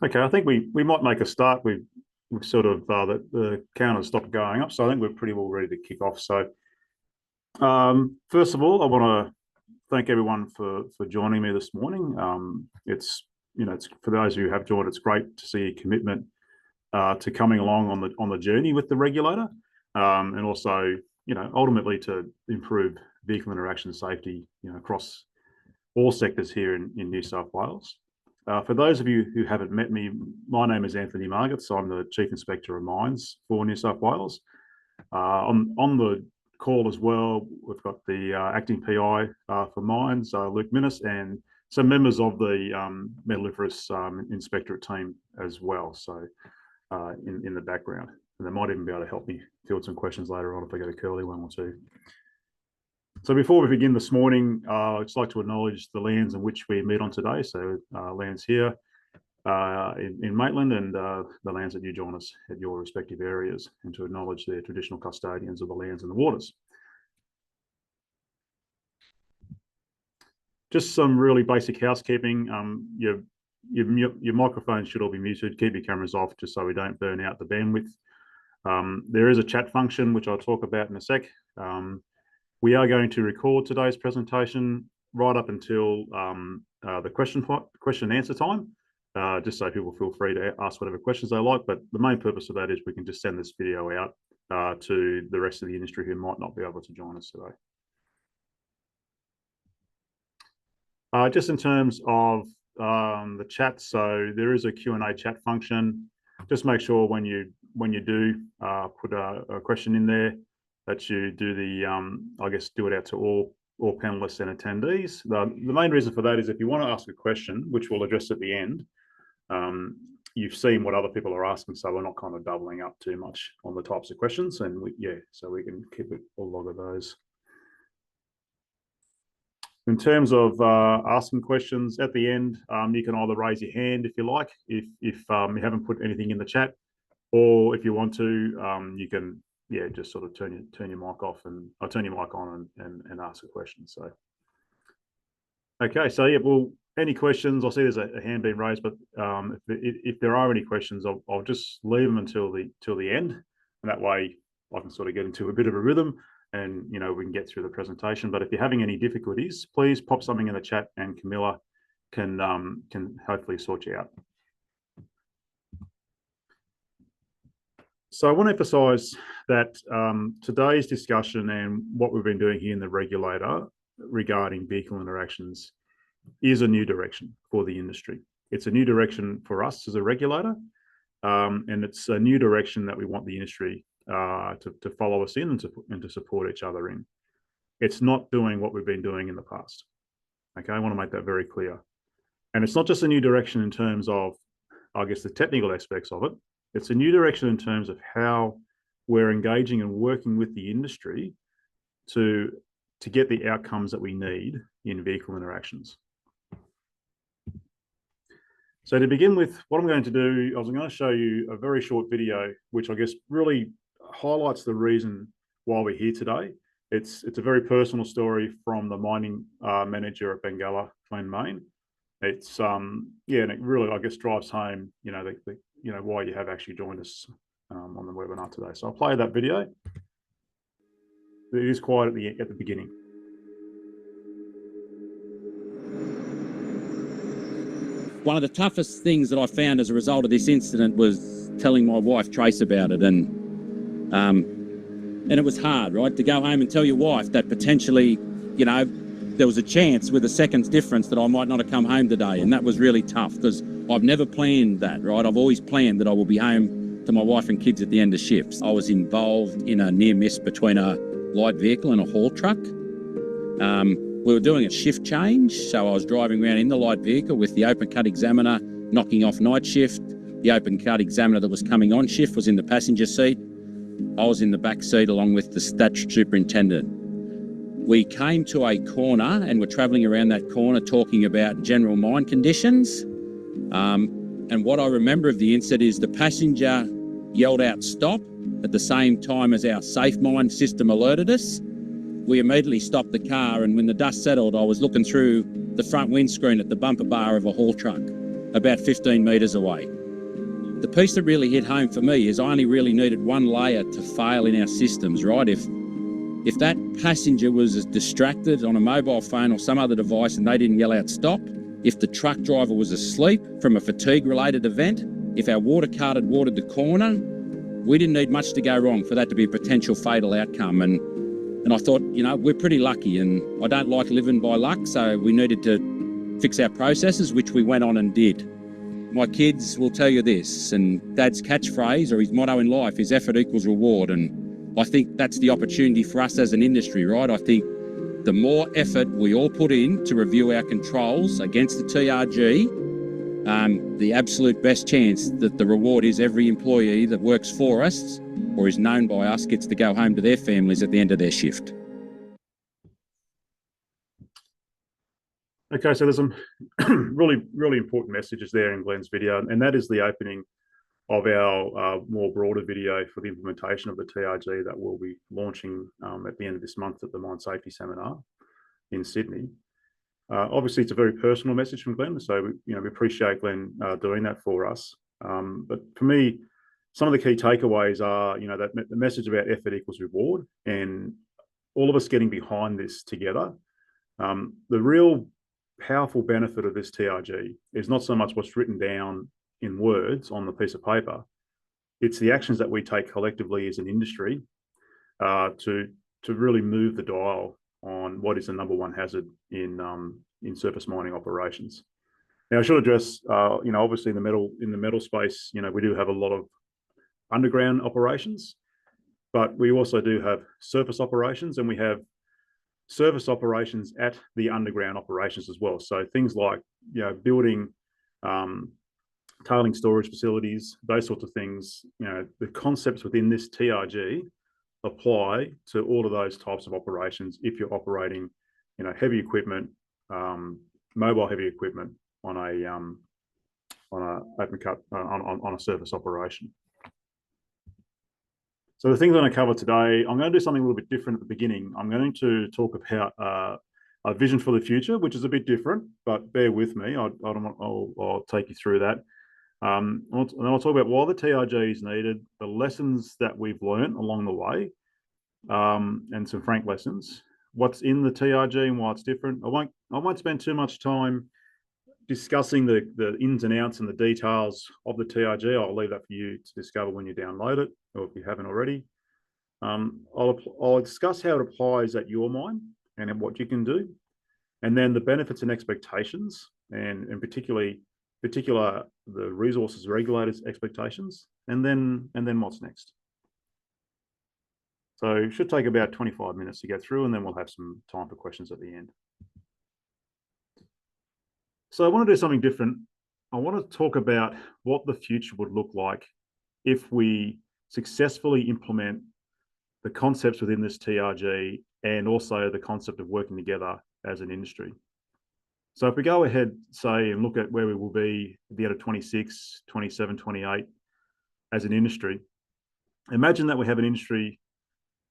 Okay, I think we might make a start. We've sort of the counter stopped going up, so I think we're pretty well ready to kick off. So, first of all, I want to thank everyone for joining me this morning. It's for those who have joined, it's great to see your commitment to coming along on the journey with the regulator, and also ultimately to improve vehicle interaction safety across all sectors here in New South Wales. For those of you who haven't met me, my name is Anthony Margetts. I'm the Chief Inspector of Mines for New South Wales. On the call as well, we've got the Acting PI for Mines, Luke Minnis, and some members of the Metalliferous Inspectorate team as well, so in the background. And they might even be able to help me field some questions later on if I get a curly one or two. So before we begin this morning, I'd just like to acknowledge the lands in which we meet on today. So lands here in Maitland and the lands that you join us at your respective areas, and to acknowledge the traditional custodians of the lands and the waters. Just some really basic housekeeping. Your microphones should all be muted. Keep your cameras off just so we don't burn out the bandwidth. There is a chat function, which I'll talk about in a sec. We are going to record today's presentation right up until the question and answer time, just so people feel free to ask whatever questions they like. But the main purpose of that is we can just send this video out to the rest of the industry who might not be able to join us today. Just in terms of the chat, so there is a Q&A chat function. Just make sure when you do put a question in there, that you do do it out to all panelists and attendees. The main reason for that is if you want to ask a question, which we'll address at the end, you've seen what other people are asking, so we're not kind of doubling up too much on the types of questions, and so we can keep a log of those. In terms of asking questions at the end, you can either raise your hand if you like, if you haven't put anything in the chat, or if you want to, you can just sort of turn your mic off, and I'll turn your mic on and ask a question. So, okay, so well, any questions? I see there's a hand being raised, but if there are any questions, I'll just leave them until the end, and that way I can sort of get into a bit of a rhythm, and we can get through the presentation. But if you're having any difficulties, please pop something in the chat, and Camilla can hopefully sort you out. So I want to emphasise that today's discussion and what we've been doing here in the regulator regarding vehicle interactions is a new direction for the industry. It's a new direction for us as a regulator, and it's a new direction that we want the industry to follow us in and to support each other in. It's not doing what we've been doing in the past. Okay, I want to make that very clear. And it's not just a new direction in terms of, I guess, the technical aspects of it. It's a new direction in terms of how we're engaging and working with the industry to get the outcomes that we need in vehicle interactions. So to begin with, what I'm going to do, I'm going to show you a very short video, which I guess really highlights the reason why we're here today. It's a very personal story from the mining manager at Bengalla, Glen Main. It's and it really, I guess, drives home why you have actually joined us on the webinar today. So I'll play that video. It is quiet at the beginning. One of the toughest things that I found as a result of this incident was telling my wife Trace about it, and it was hard, right, to go home and tell your wife that potentially, there was a chance with a second's difference that I might not have come home today, and that was really tough because I've never planned that, right? I've always planned that I will be home to my wife and kids at the end of shifts. I was involved in a near miss between a light vehicle and a haul truck. We were doing a shift change, so I was driving around in the light vehicle with the open cut examiner knocking off night shift. The open cut examiner that was coming on shift was in the passenger seat. I was in the back seat along with the statutory superintendent. We came to a corner and were travelling around that corner talking about general mine conditions. And what I remember of the incident is the passenger yelled out stop at the same time as our safe mine system alerted us. We immediately stopped the car, and when the dust settled, I was looking through the front windscreen at the bumper bar of a haul truck. about 15 metres away. The piece that really hit home for me is I only really needed one layer to fail in our systems, right? If that passenger was distracted on a mobile phone or some other device and they didn't yell out stop, if the truck driver was asleep from a fatigue-related event, if our water cart had watered the corner, we didn't need much to go wrong for that to be a potential fatal outcome. And I thought, you know, we're pretty lucky, and I don't like living by luck, so we needed to fix our processes, which we went on and did. My kids will tell you this, and Dad's catchphrase or his motto in life is effort equals reward, and I think that's the opportunity for us as an industry, right? I think the more effort we all put in to review our controls against the TRG, the absolute best chance that the reward is every employee that works for us or is known by us gets to go home to their families at the end of their shift. Okay, so there's some really important messages there in Glenn's video, and that is the opening of our more broader video for the implementation of the TRG that we'll be launching at the end of this month at the Mine Safety Seminar in Sydney. Obviously, it's a very personal message from Glenn, so we appreciate Glenn doing that for us. But for me, some of the key takeaways are, that the message about effort equals reward, and all of us getting behind this together. The real powerful benefit of this TRG is not so much what's written down in words on the piece of paper. It's the actions that we take collectively as an industry to really move the dial on what is the number one hazard in surface mining operations. Now, I should address, obviously in the metal space, we do have a lot of underground operations, but we also do have surface operations, and we have service operations at the underground operations as well. So things like, building tailing storage facilities, those sorts of things, the concepts within this TRG apply to all of those types of operations if you're operating, heavy equipment, mobile heavy equipment on a open cut on a surface operation. So the things I'm going to cover today, I'm going to do something a little bit different at the beginning. I'm going to talk about a vision for the future, which is a bit different, but bear with me. I'll take you through that. And I'll talk about why the TRG is needed, the lessons that we've learned along the way, and some frank lessons, what's in the TRG and why it's different. I won't spend too much time discussing the ins and outs and the details of the TRG. I'll leave that for you to discover when you download it, or if you haven't already. I'll discuss how it applies at your mine and what you can do, and then the benefits and expectations, and particular the resources regulators' expectations, and then what's next. So it should take about 25 minutes to get through, and then we'll have some time for questions at the end. So I want to do something different. I want to talk about what the future would look like if we successfully implement the concepts within this TRG, and also the concept of working together as an industry. So if we go ahead, say, and look at where we will be at the end of 26, 27, 28 as an industry, imagine that we have an industry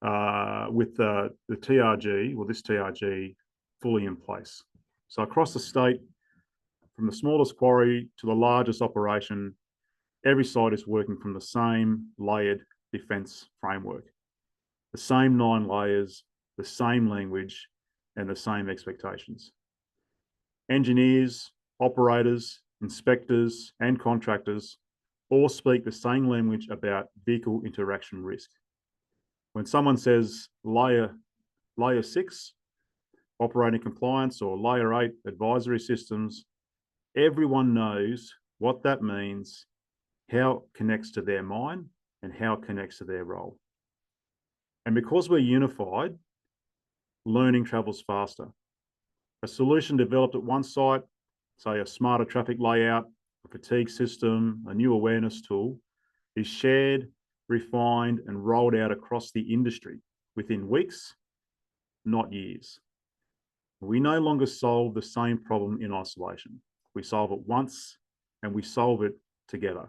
with the TRG, or this TRG, fully in place. So across the state, from the smallest quarry to the largest operation, every site is working from the same layered defence framework. The same 9 layers, the same language, and the same expectations. Engineers, operators, inspectors, and contractors all speak the same language about vehicle interaction risk. When someone says layer 6, operating compliance, or layer 8, advisory systems, everyone knows what that means, how it connects to their mine, and how it connects to their role. And because we're unified, learning travels faster. A solution developed at one site, say a smarter traffic layout, a fatigue system, a new awareness tool, is shared, refined, and rolled out across the industry within weeks, not years. We no longer solve the same problem in isolation. We solve it once, and we solve it together.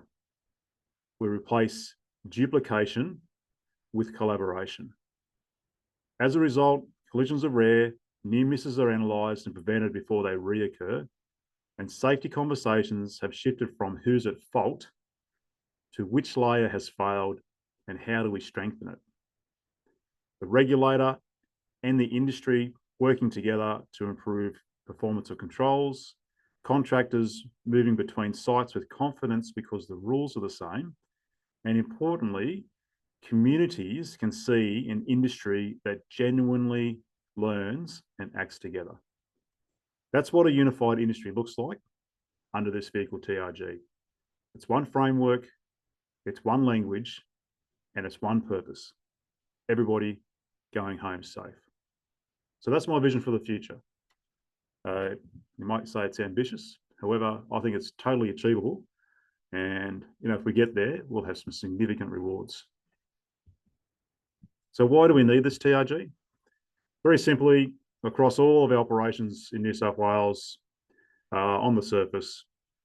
We replace duplication with collaboration. As a result, collisions are rare, near misses are analysed and prevented before they reoccur, And safety conversations have shifted from who's at fault to which layer has failed and how do we strengthen it. The regulator and the industry working together to improve performance of controls, contractors moving between sites with confidence because the rules are the same, and importantly, communities can see an industry that genuinely learns and acts together. That's what a unified industry looks like under this vehicle TRG. It's one framework, it's one language, and it's one purpose. Everybody going home safe. So that's my vision for the future. You might say it's ambitious. However, I think it's totally achievable. And if we get there, we'll have some significant rewards. So why do we need this TRG? Very simply, across all of our operations in New South Wales, on the surface,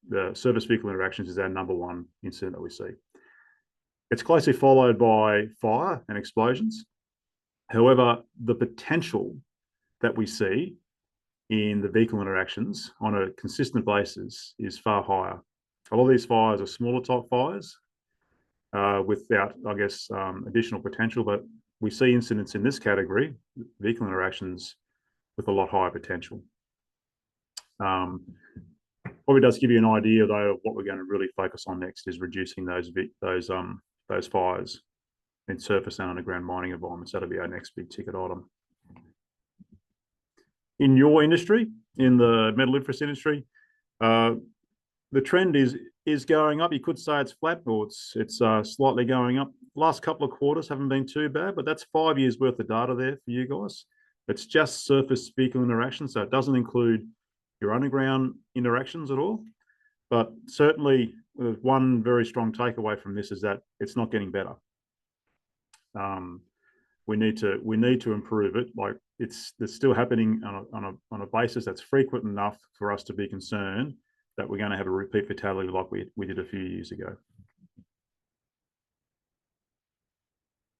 the surface vehicle interactions is our number one incident that we see. It's closely followed by fire and explosions. However, the potential that we see in the vehicle interactions on a consistent basis is far higher. A lot of these fires are smaller type fires without, I guess, additional potential, but we see incidents in this category, vehicle interactions, with a lot higher potential. Probably does give you an idea, though, of what we're going to really focus on next is reducing those fires in surface and underground mining environments. That'll be our next big ticket item. In your industry, in the metalliferous industry, the trend is going up. You could say it's flat, or it's slightly going up. Last couple of quarters haven't been too bad, but that's 5 years worth of data there for you guys. It's just surface vehicle interactions, so it doesn't include your underground interactions at all. But certainly, one very strong takeaway from this is that it's not getting better. We need to improve it. Like it's still happening on a basis that's frequent enough for us to be concerned that we're going to have a repeat fatality like we did a few years ago.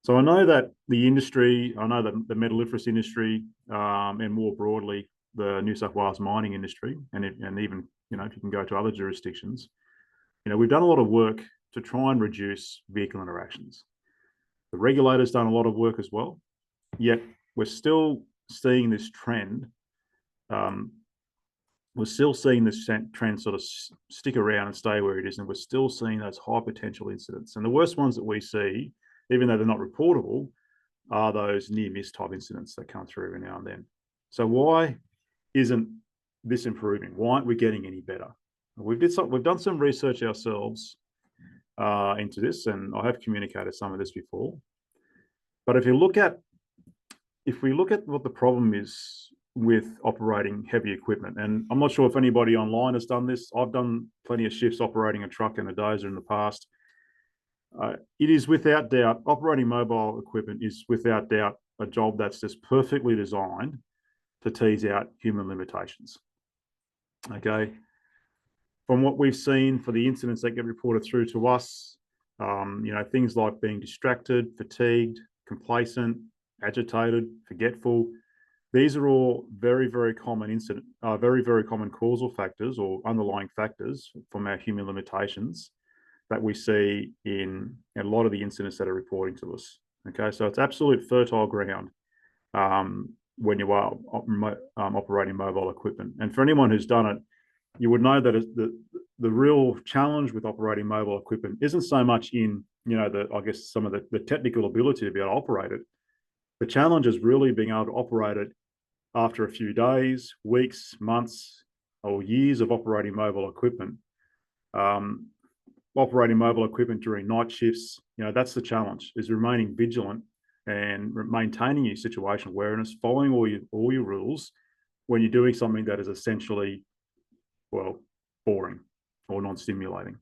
So I know that the industry, I know that the metalliferous industry, and more broadly the New South Wales mining industry, and even if you can go to other jurisdictions, we've done a lot of work to try and reduce vehicle interactions. The regulator's done a lot of work as well, yet we're still seeing this trend. We're still seeing this trend sort of stick around and stay where it is, and we're still seeing those high potential incidents. And the worst ones that we see, even though they're not reportable, are those near-miss type incidents that come through every now and then. So why isn't this improving? Why aren't we getting any better? We've done some research ourselves into this, and I have communicated some of this before. But if we look at what the problem is with operating heavy equipment, and I'm not sure if anybody online has done this. I've done plenty of shifts operating a truck and a dozer in the past. It is without doubt, operating mobile equipment is without doubt a job that's just perfectly designed to tease out human limitations. Okay. From what we've seen for the incidents that get reported through to us, things like being distracted, fatigued, complacent, agitated, forgetful. These are all very, very common very, very common causal factors or underlying factors from our human limitations that we see in a lot of the incidents that are reporting to us. Okay, so it's absolute fertile ground when you are operating mobile equipment. And for anyone who's done it, you would know that the real challenge with operating mobile equipment isn't so much in some of the technical ability to be able to operate it. The challenge is really being able to operate it after a few days, weeks, months, or years of operating mobile equipment. Operating mobile equipment during night shifts, that's the challenge, is remaining vigilant and maintaining your situational awareness, following all your rules when you're doing something that is essentially, boring or non-stimulating.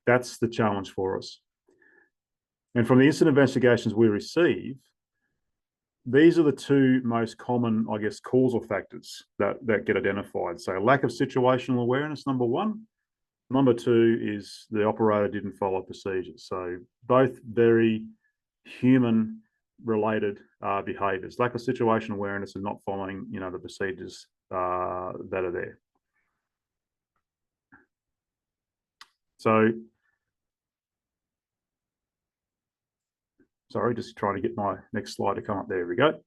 That's the challenge for us. And from the incident investigations we receive, these are the two most common, causal factors that get identified. So lack of situational awareness, number one. Number two is the operator didn't follow procedures. So both very human-related behaviours. Lack of situational awareness and not following, the procedures that are there. So, sorry, just trying to get my next slide to come up. There we go.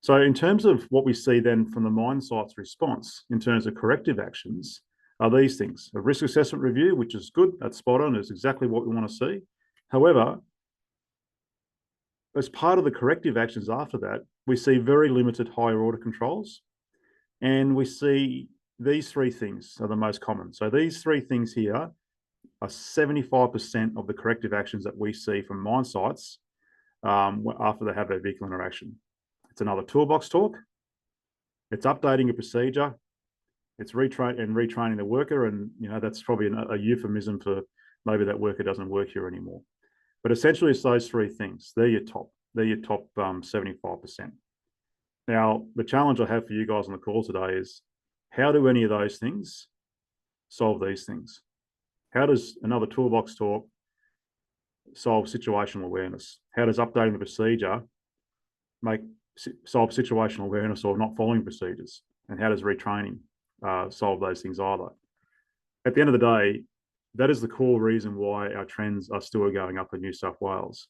So in terms of what we see then from the mine site's response, in terms of corrective actions, are these things. A risk assessment review, which is good, that's spot on, is exactly what we want to see. However, as part of the corrective actions after that, we see very limited higher order controls. And we see these three things are the most common. So these three things here are 75% of the corrective actions that we see from mine sites after they have their vehicle interaction. It's another toolbox talk. It's updating a procedure. It's retraining the worker. And, you know, that's probably a euphemism for maybe that worker doesn't work here anymore. But essentially it's those three things. They're your top 75%. Now, the challenge I have for you guys on the call today is how do any of those things solve these things? How does another toolbox talk solve situational awareness? How does updating the procedure solve situational awareness or not following procedures? And how does retraining solve those things either? At the end of the day, that is the core reason why our trends are still going up in New South Wales.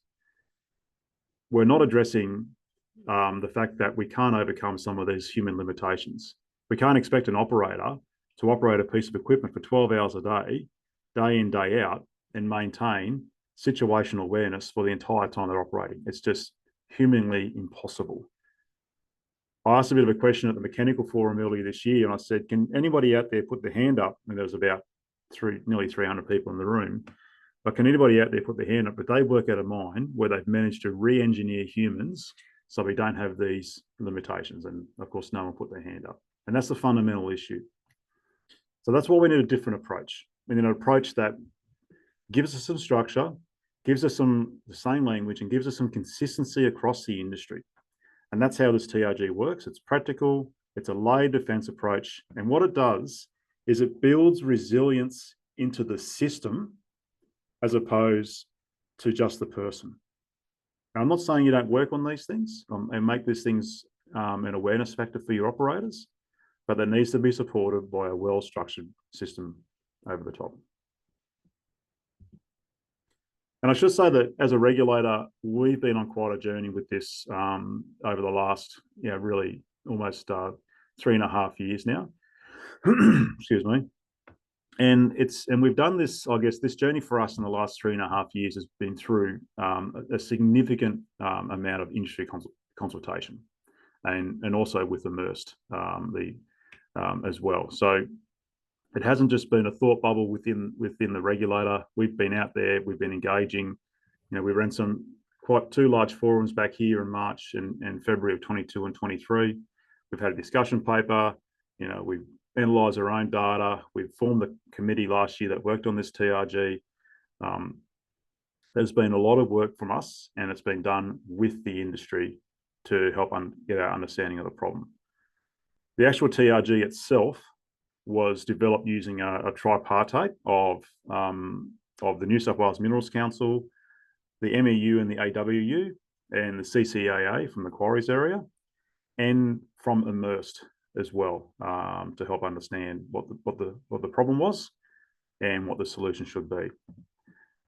We're not addressing the fact that we can't overcome some of these human limitations. We can't expect an operator to operate a piece of equipment for 12 hours a day in, day out, and maintain situational awareness for the entire time they're operating. It's just humanly impossible. I asked a bit of a question at the mechanical forum earlier this year, and I said, can anybody out there put their hand up? And there was about nearly 300 people in the room. But can anybody out there put their hand up? But they work at a mine where they've managed to re-engineer humans so we don't have these limitations. And of course, no one put their hand up. And that's the fundamental issue. So that's why we need a different approach. We need an approach that gives us some structure, gives us the same language, and gives us some consistency across the industry. And that's how this TRG works. It's practical, it's a layered defense approach. And what it does is it builds resilience into the system as opposed to just the person. Now, I'm not saying you don't work on these things and make these things an awareness factor for your operators, but that needs to be supported by a well-structured system over the top. And I should say that as a regulator, we've been on quite a journey with this over the last, really almost 3.5 years now. Excuse me. And we've done this, I guess, this journey for us in the last 3.5 years has been through a significant amount of industry consultation, and also with Immersed as well. So it hasn't just been a thought bubble within the regulator. We've been out there, we've been engaging. We ran two large forums back here in March and February of 22 and 23. We've had a discussion paper. We've analysed our own data. We've formed a committee last year that worked on this TRG. There's been a lot of work from us, and it's been done with the industry to help get our understanding of the problem. The actual TRG itself was developed using a tripartite of the New South Wales Minerals Council, the MEU and the AWU, and the CCAA from the quarries area, and from Immersed as well, to help understand what the problem was and what the solution should be.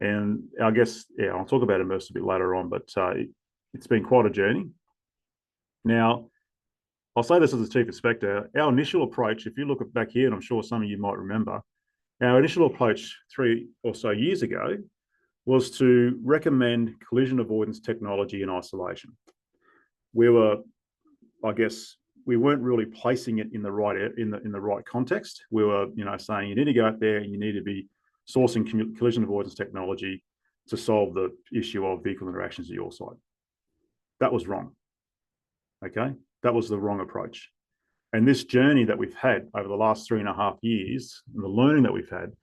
And I guess, I'll talk about Immersed a bit later on, but it's been quite a journey. Now, I'll say this as a chief inspector. Our initial approach, if you look back here, and I'm sure some of you might remember, our initial approach 3 or so years ago was to recommend collision avoidance technology in isolation. We weren't really placing it in the right context. We were, saying you need to go out there and you need to be sourcing collision avoidance technology to solve the issue of vehicle interactions at your site. That was wrong. Okay. That was the wrong approach. And this journey that we've had over the last 3.5 years, and the learning that we've had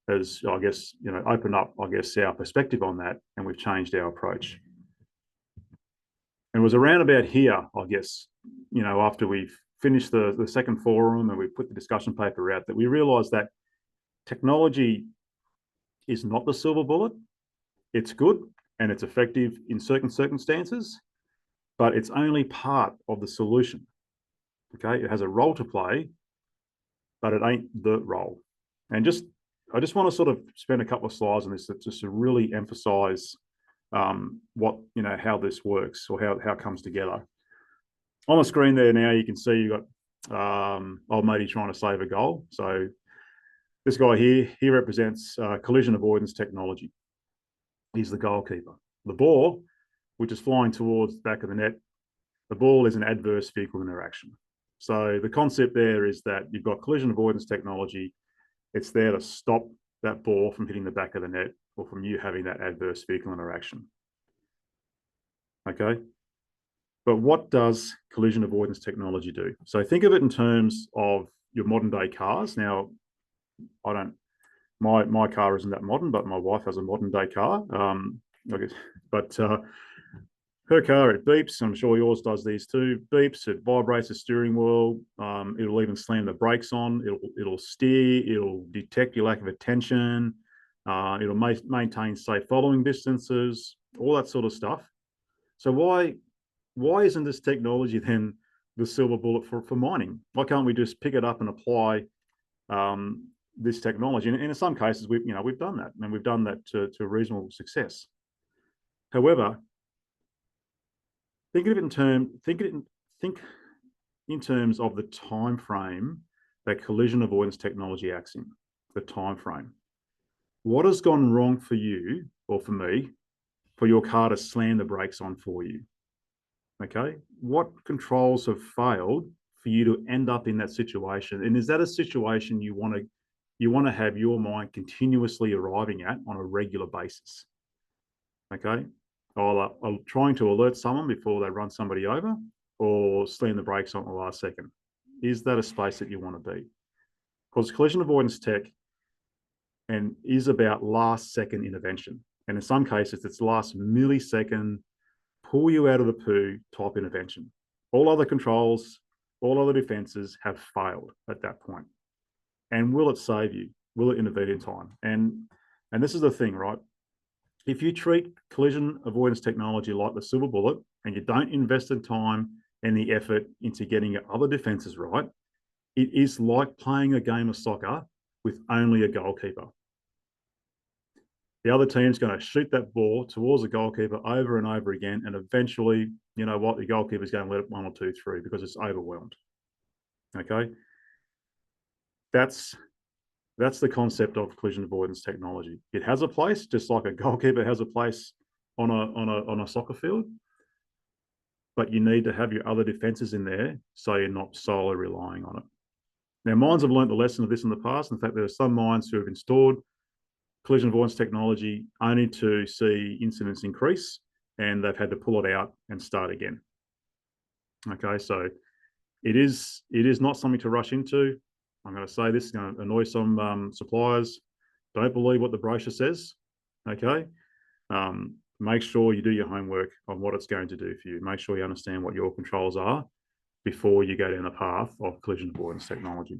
has, I guess, opened up, our perspective on that, and we've changed our approach. And it was around about here, I guess, after we've finished the second forum and we put the discussion paper out, that we realized that technology is not the silver bullet. It's good and it's effective in certain circumstances, but it's only part of the solution. Okay, it has a role to play, but it ain't the role. And just I just want to sort of spend a couple of slides on this just to really emphasize how this works or how it comes together. On the screen there now, you can see you've got old matey trying to save a goal. So this guy here, he represents collision avoidance technology. He's the goalkeeper. The ball, which is flying towards the back of the net, the ball is an adverse vehicle interaction. So the concept there is that you've got collision avoidance technology. It's there to stop that ball from hitting the back of the net or from you having that adverse vehicle interaction. Okay. But what does collision avoidance technology do? So think of it in terms of your modern day cars. Now, my car isn't that modern, but my wife has a modern day car. Her car, it beeps. I'm sure yours does these too. Beeps, it vibrates the steering wheel. It'll even slam the brakes on. It'll steer. It'll detect your lack of attention. It'll maintain safe following distances, all that sort of stuff. So why isn't this technology then the silver bullet for mining? Why can't we just pick it up and apply this technology? And in some cases, we've done that, and we've done that to reasonable success. However, think in terms of the time frame that collision avoidance technology acts in. The time frame. What has gone wrong for you or for me for your car to slam the brakes on for you? Okay, what controls have failed for you to end up in that situation? And is that a situation you want to have your mind continuously arriving at on a regular basis? Okay, I'm trying to alert someone before they run somebody over or slam the brakes on the last second. Is that a space that you want to be? Because collision avoidance tech is about last second intervention. And in some cases, it's last millisecond, pull you out of the poo type intervention. All other controls, all other defenses have failed at that point. And will it save you? Will it intervene in time? And this is the thing, right? If you treat collision avoidance technology like the silver bullet and you don't invest the time and the effort into getting your other defenses right, it is like playing a game of soccer with only a goalkeeper. The other team's going to shoot that ball towards the goalkeeper over and over again, and eventually, you know what, the goalkeeper's going to let it 1 or 2 through because it's overwhelmed. Okay, that's the concept of collision avoidance technology. It has a place, just like a goalkeeper has a place on a soccer field, but you need to have your other defenses in there so you're not solely relying on it. Now, mines have learned the lesson of this in the past. In fact, there are some mines who have installed collision avoidance technology only to see incidents increase, and they've had to pull it out and start again. Okay, so it is not something to rush into. I'm going to say this is going to annoy some suppliers. Don't believe what the brochure says. Okay, make sure you do your homework on what it's going to do for you. Make sure you understand what your controls are before you go down the path of collision avoidance technology.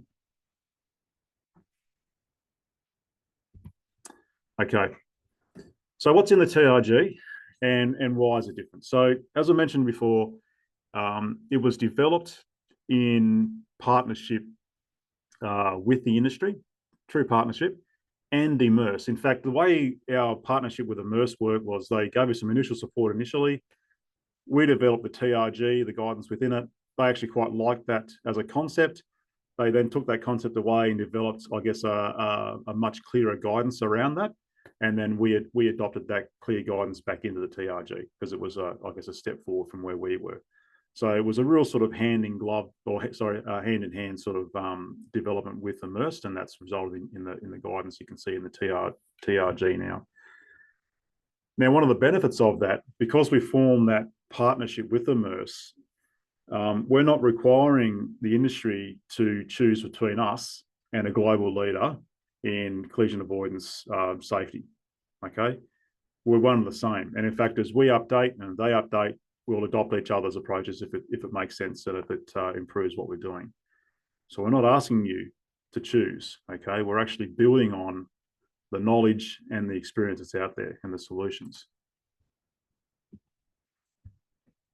Okay, so what's in the TRG and why is it different? So as I mentioned before, it was developed in partnership with the industry, true partnership, and Immerse. In fact, the way our partnership with Immerse worked was they gave us some initial support initially. We developed the TRG, the guidance within it. They actually quite liked that as a concept. They then took that concept away and developed, I guess, a much clearer guidance around that. And then we adopted that clear guidance back into the TRG because it was, I guess, a step forward from where we were. So it was a real sort of hand in hand sort of development with Immersed, and that's resulted in the guidance you can see in the TRG now. Now, one of the benefits of that, because we formed that partnership with Immerse, we're not requiring the industry to choose between us and a global leader in collision avoidance safety. Okay, we're one and the same, and in fact, as we update and they update, we'll adopt each other's approaches if it makes sense and if it improves what we're doing. So we're not asking you to choose. Okay, we're actually building on the knowledge and the experience that's out there and the solutions.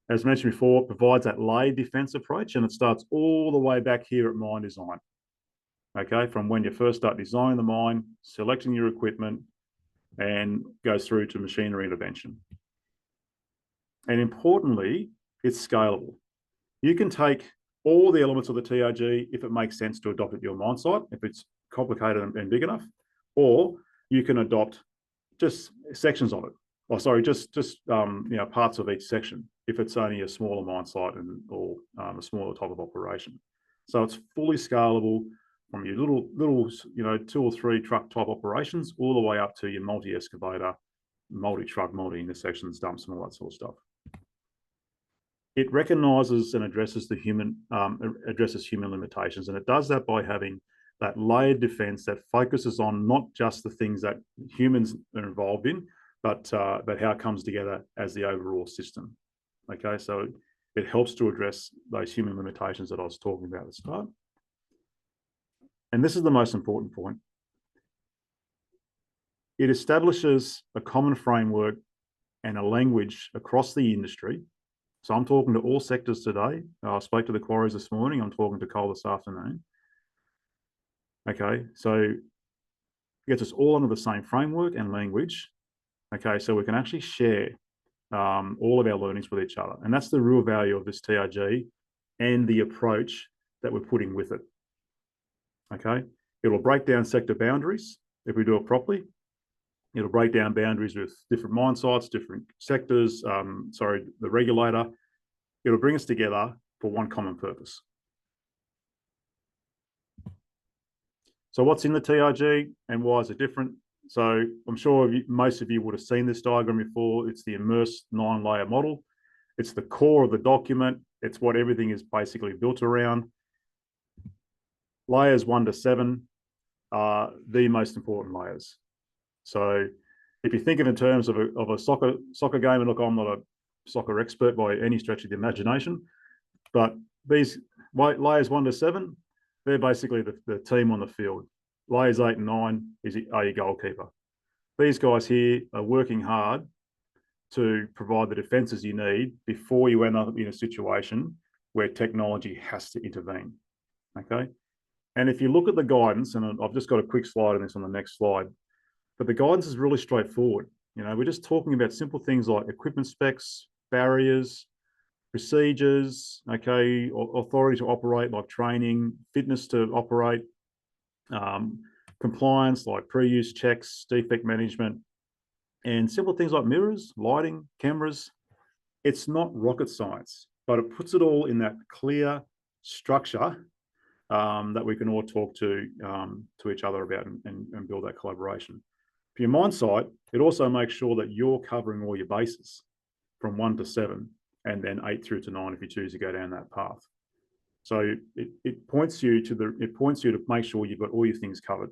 As mentioned before, it provides that layered defense approach, and it starts all the way back here at mine design. okay, from when you first start designing the mine, selecting your equipment, and goes through to machinery intervention. And importantly, it's scalable. You can take all the elements of the TRG if it makes sense to adopt at your mine site, if it's complicated and big enough, or you can adopt just sections of it. Or sorry, just parts of each section if it's only a smaller mine site or a smaller type of operation. So it's fully scalable from your little 2 or 3 truck type operations all the way up to your multi-excavator, multi-truck, multi-intersections, dumps, and all that sort of stuff. It recognises and addresses human limitations, and it does that by having that layered defence that focuses on not just the things that humans are involved in, but how it comes together as the overall system. Okay, so it helps to address those human limitations that I was talking about at the start. And this is the most important point. It establishes a common framework and a language across the industry. So I'm talking to all sectors today. I spoke to the quarries this morning. I'm talking to coal this afternoon. Okay, so it gets us all under the same framework and language. Okay, so we can actually share all of our learnings with each other. And that's the real value of this TRG and the approach that we're putting with it. Okay, it'll break down sector boundaries if we do it properly. It'll break down boundaries with different mine sites, different sectors, the regulator. It'll bring us together for one common purpose. So what's in the TRG and why is it different? So I'm sure most of you would have seen this diagram before. It's the immersed 9-layer model. It's the core of the document. It's what everything is basically built around. Layers 1 to 7 are the most important layers. So if you think of it in terms of a soccer game, and look, I'm not a soccer expert by any stretch of the imagination, but these layers 1 to 7, they're basically the team on the field. Layers 8 and 9 are your goalkeeper. These guys here are working hard to provide the defences you need before you end up in a situation where technology has to intervene. Okay, and if you look at the guidance, and I've just got a quick slide on this on the next slide, but the guidance is really straightforward. We're just talking about simple things like equipment specs, barriers, procedures, okay, authority to operate like training, fitness to operate, compliance like pre-use checks, defect management, and simple things like mirrors, lighting, cameras. It's not rocket science, but it puts it all in that clear structure that we can all talk to each other about and build that collaboration. For your mine site, it also makes sure that you're covering all your bases from 1 to 7, and then 8 through to 9 if you choose to go down that path. So it points you to make sure you've got all your things covered.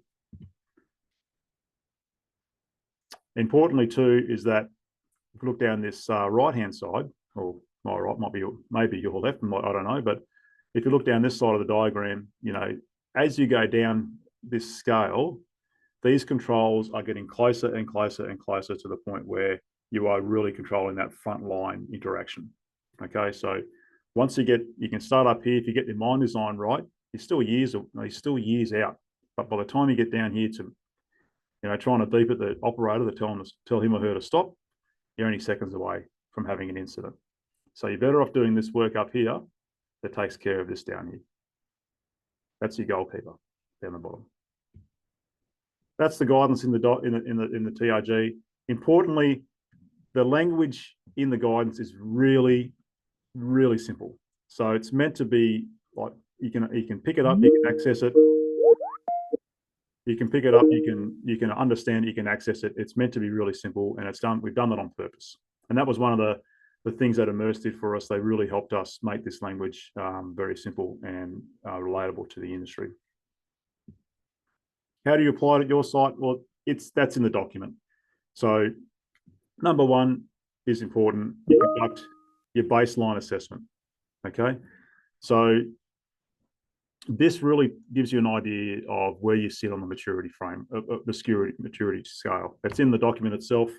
Importantly too is that if you look down this right-hand side, or my right might be maybe your left, I don't know, but if you look down this side of the diagram, as you go down this scale, these controls are getting closer and closer and closer to the point where you are really controlling that frontline interaction. Okay, so once you can start up here. If you get your mine design right, you're still years out. But by the time you get down here to, trying to beep at the operator to tell him or her to stop, you're only seconds away from having an incident. So you're better off doing this work up here that takes care of this down here. That's your goalkeeper down the bottom. That's the guidance in the TRG. Importantly, the language in the guidance is really, really simple. So it's meant to be like you can pick it up, you can access it. You can pick it up, you can understand it, you can access it. It's meant to be really simple, and we've done that on purpose. And that was one of the things that Immerse did for us. They really helped us make this language very simple and relatable to the industry. How do you apply it at your site? Well, that's in the document. So number 1 is important. You conduct your baseline assessment. Okay, so this really gives you an idea of where you sit on the maturity frame, the maturity scale. That's in the document itself.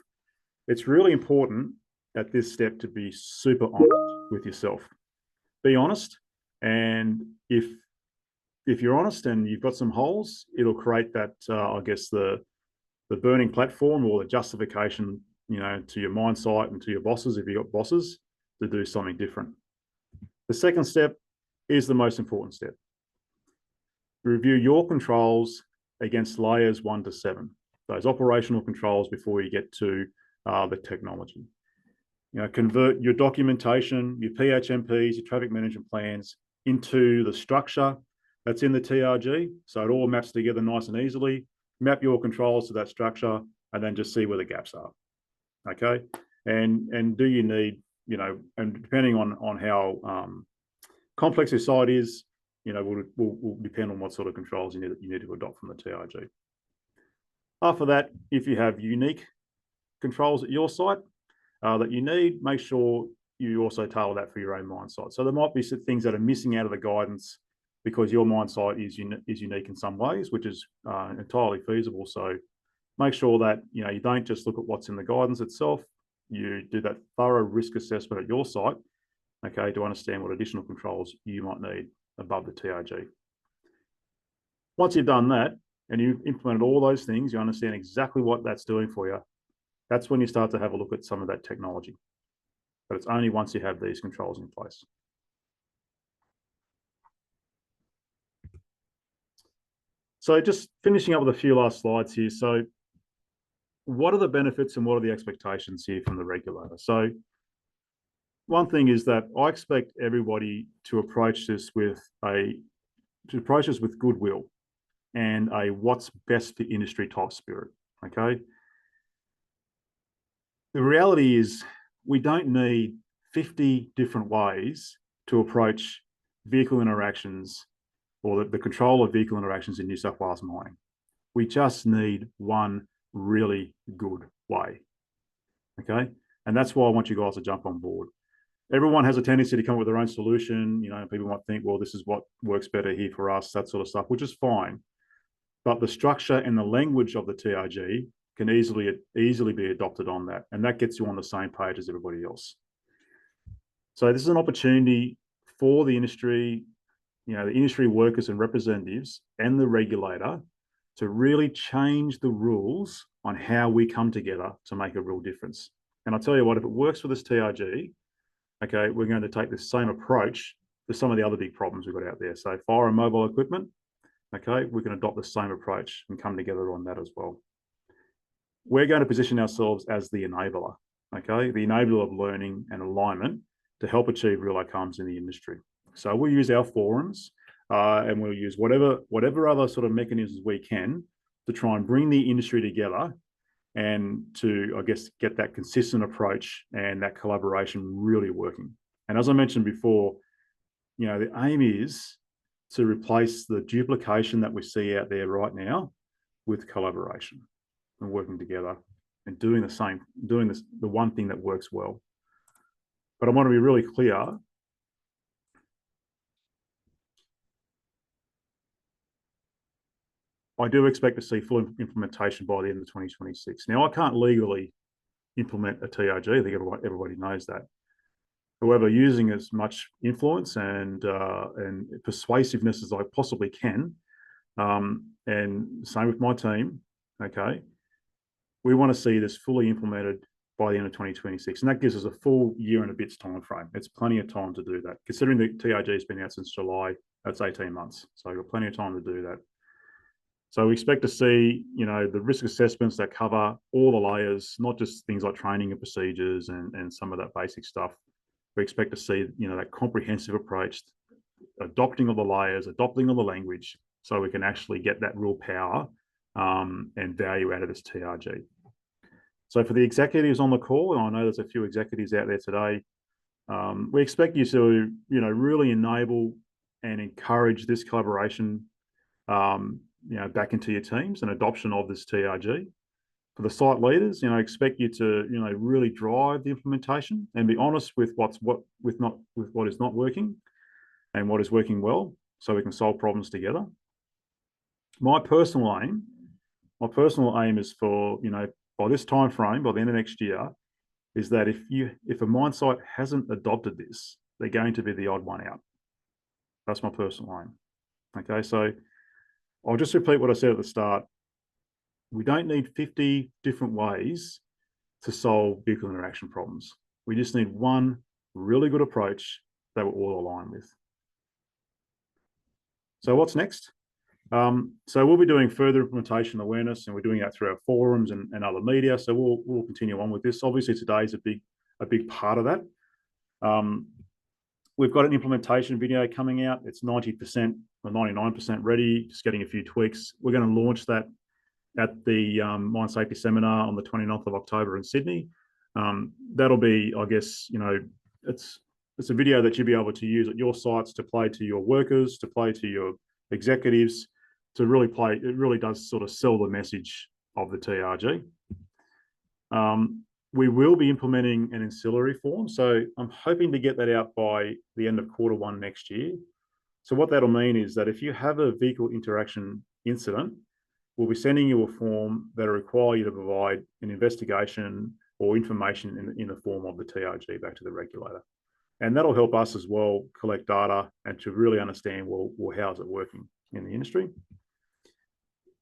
It's really important at this step to be super honest with yourself. Be honest, and if if you're honest and you've got some holes, it'll create that, I guess, the burning platform or the justification, to your mine site and to your bosses, if you've got bosses, to do something different. The second step is the most important step. Review your controls against layers 1 to 7, those operational controls before you get to the technology. Convert your documentation, your PHMPs, your traffic management plans into the structure that's in the TRG, so it all maps together nice and easily. Map your controls to that structure, and then just see where the gaps are. Okay, and do you need, and depending on how complex your site is, will depend on what sort of controls you need to adopt from the TRG. After that, if you have unique controls at your site that you need, make sure you also tailor that for your own mine site. So there might be some things that are missing out of the guidance because your mine site is unique in some ways, which is entirely feasible. So make sure that you don't just look at what's in the guidance itself. You do that thorough risk assessment at your site, okay, to understand what additional controls you might need above the TRG. Once you've done that and you've implemented all those things, you understand exactly what that's doing for you, that's when you start to have a look at some of that technology. But it's only once you have these controls in place. So just finishing up with a few last slides here. So what are the benefits and what are the expectations here from the regulator? So one thing is that I expect everybody to approach this with goodwill and a what's best for industry type spirit. Okay. The reality is we don't need 50 different ways to approach vehicle interactions or the control of vehicle interactions in New South Wales mining. We just need one really good way. Okay. And that's why I want you guys to jump on board. Everyone has a tendency to come up with their own solution. People might think, well, this is what works better here for us, that sort of stuff, which is fine. But the structure and the language of the TRG can easily be adopted on that. And that gets you on the same page as everybody else. So this is an opportunity for the industry, the industry workers and representatives and the regulator to really change the rules on how we come together to make a real difference. And I'll tell you what, if it works for this TRG, okay, we're going to take the same approach to some of the other big problems we've got out there. So fire and mobile equipment, okay, we can adopt the same approach and come together on that as well. We're going to position ourselves as the enabler, okay, the enabler of learning and alignment to help achieve real outcomes in the industry. So we'll use our forums and we'll use whatever other sort of mechanisms we can to try and bring the industry together and to, I guess, get that consistent approach and that collaboration really working. And as I mentioned before, the aim is to replace the duplication that we see out there right now with collaboration and working together and doing the one thing that works well. But I want to be really clear. I do expect to see full implementation by the end of 2026. Now, I can't legally implement a TRG. I think everybody knows that. However, using as much influence and persuasiveness as I possibly can, and same with my team, okay, we want to see this fully implemented by the end of 2026. And that gives us a full year and a bit's time frame. It's plenty of time to do that. Considering the TRG has been out since July, that's 18 months. So you've got plenty of time to do that. So we expect to see, the risk assessments that cover all the layers, not just things like training and procedures and some of that basic stuff. We expect to see, that comprehensive approach, adopting of the layers, adopting of the language, so we can actually get that real power and value out of this TRG. So for the executives on the call, and I know there's a few executives out there today, we expect you to, really enable and encourage this collaboration, back into your teams and adoption of this TRG. For the site leaders, expect you to, really drive the implementation and be honest with what is not working and what is working well, so we can solve problems together. My personal aim is for, by this time frame, by the end of next year, is that if a mine site hasn't adopted this, they're going to be the odd one out. That's my personal aim. Okay, so I'll just repeat what I said at the start. We don't need 50 different ways to solve vehicle interaction problems. We just need one really good approach that we're all aligned with. So what's next? So we'll be doing further implementation awareness, and we're doing that through our forums and other media. So we'll continue on with this. Obviously, today is a big part of that. We've got an implementation video coming out. It's 90% or 99% ready, just getting a few tweaks. We're going to launch that at the Mine Safety Seminar on the 29th of October in Sydney. That'll be, I guess, it's a video that you'll be able to use at your sites to play to your workers, to play to your executives, to really play. It really does sort of sell the message of the TRG. We will be implementing an ancillary form. So I'm hoping to get that out by the end of Q1 next year. So what that'll mean is that if you have a vehicle interaction incident, we'll be sending you a form that'll require you to provide an investigation or information in the form of the TRG back to the regulator. And that'll help us as well collect data and to really understand, well how's it working in the industry.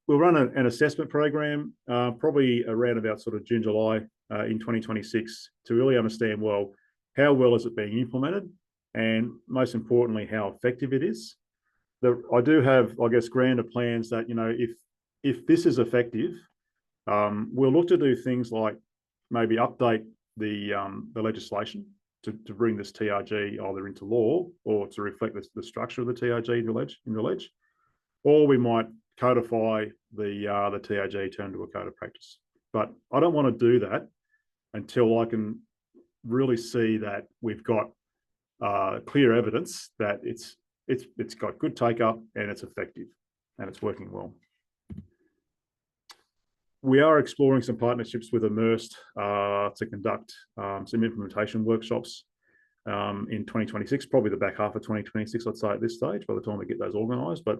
We'll run an assessment program, probably around about sort of June, July in 2026 to really understand, well, how well is it being implemented? And most importantly, how effective it is. I do have, I guess, grander plans that, if this is effective, we'll look to do things like maybe update the legislation to bring this TRG either into law or to reflect the structure of the TRG in the ledge, or we might codify the TRG, turn to a code of practice. But I don't want to do that until I can really see that we've got clear evidence that it's got good take up and it's effective and it's working well. We are exploring some partnerships with Immersed to conduct some implementation workshops in 2026, probably the back half of 2026, I'd say at this stage, by the time we get those organised. But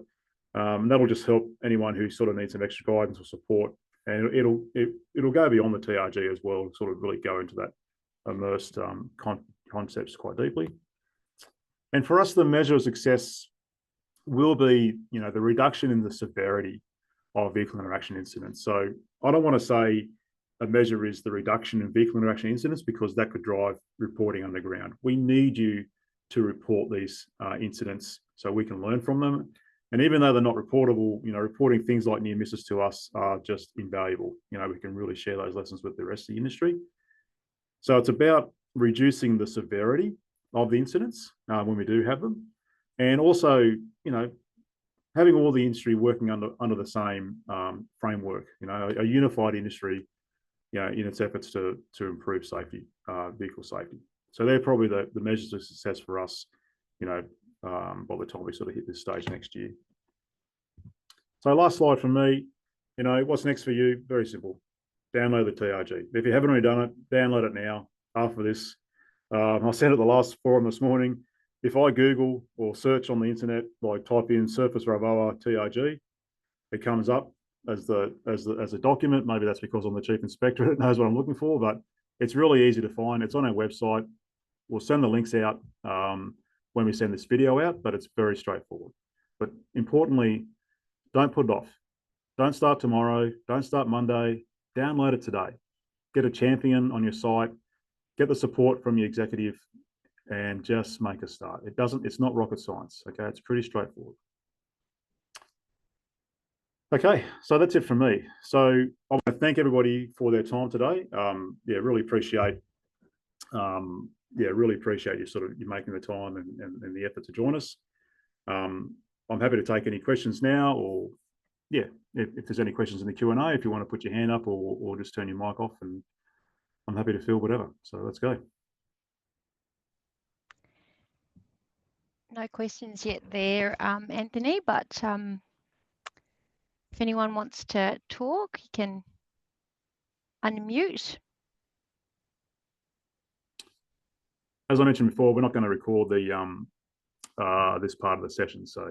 that'll just help anyone who sort of needs some extra guidance or support, and it'll go beyond the TRG as well, sort of really go into that Immersed concepts quite deeply. And for us, the measure of success will be, the reduction in the severity of vehicle interaction incidents. So I don't want to say a measure is the reduction in vehicle interaction incidents, because that could drive reporting underground. We need you to report these incidents so we can learn from them. And even though they're not reportable, reporting things like near misses to us are just invaluable. We can really share those lessons with the rest of the industry. So it's about reducing the severity of the incidents when we do have them, and also, having all the industry working under the same framework. A unified industry, in its efforts to improve safety, vehicle safety. So they're probably the measures of success for us, by the time we sort of hit this stage next year. So last slide from me. What's next for you? Very simple. Download the TRG. If you haven't already done it, download it now after this. I said at the last forum this morning, if I Google or search on the internet, like type in trg-rovoa TRG, it comes up as a document. Maybe that's because I'm the chief inspector that knows what I'm looking for, but it's really easy to find. It's on our website. We'll send the links out when we send this video out, but it's very straightforward. But importantly, don't put it off. Don't start tomorrow. Don't start Monday. Download it today. Get a champion on your site. Get the support from your executive, and just make a start. It's not rocket science. Okay, it's pretty straightforward. Okay, so that's it from me. So I want to thank everybody for their time today. Really appreciate you making the time and the effort to join us. I'm happy to take any questions now, or if there's any questions in the Q&A, if you want to put your hand up or just turn your mic off, and I'm happy to field whatever. So let's go. No questions yet there, Anthony, but if anyone wants to talk, you can unmute. As I mentioned before, we're not going to record the this part of the session. So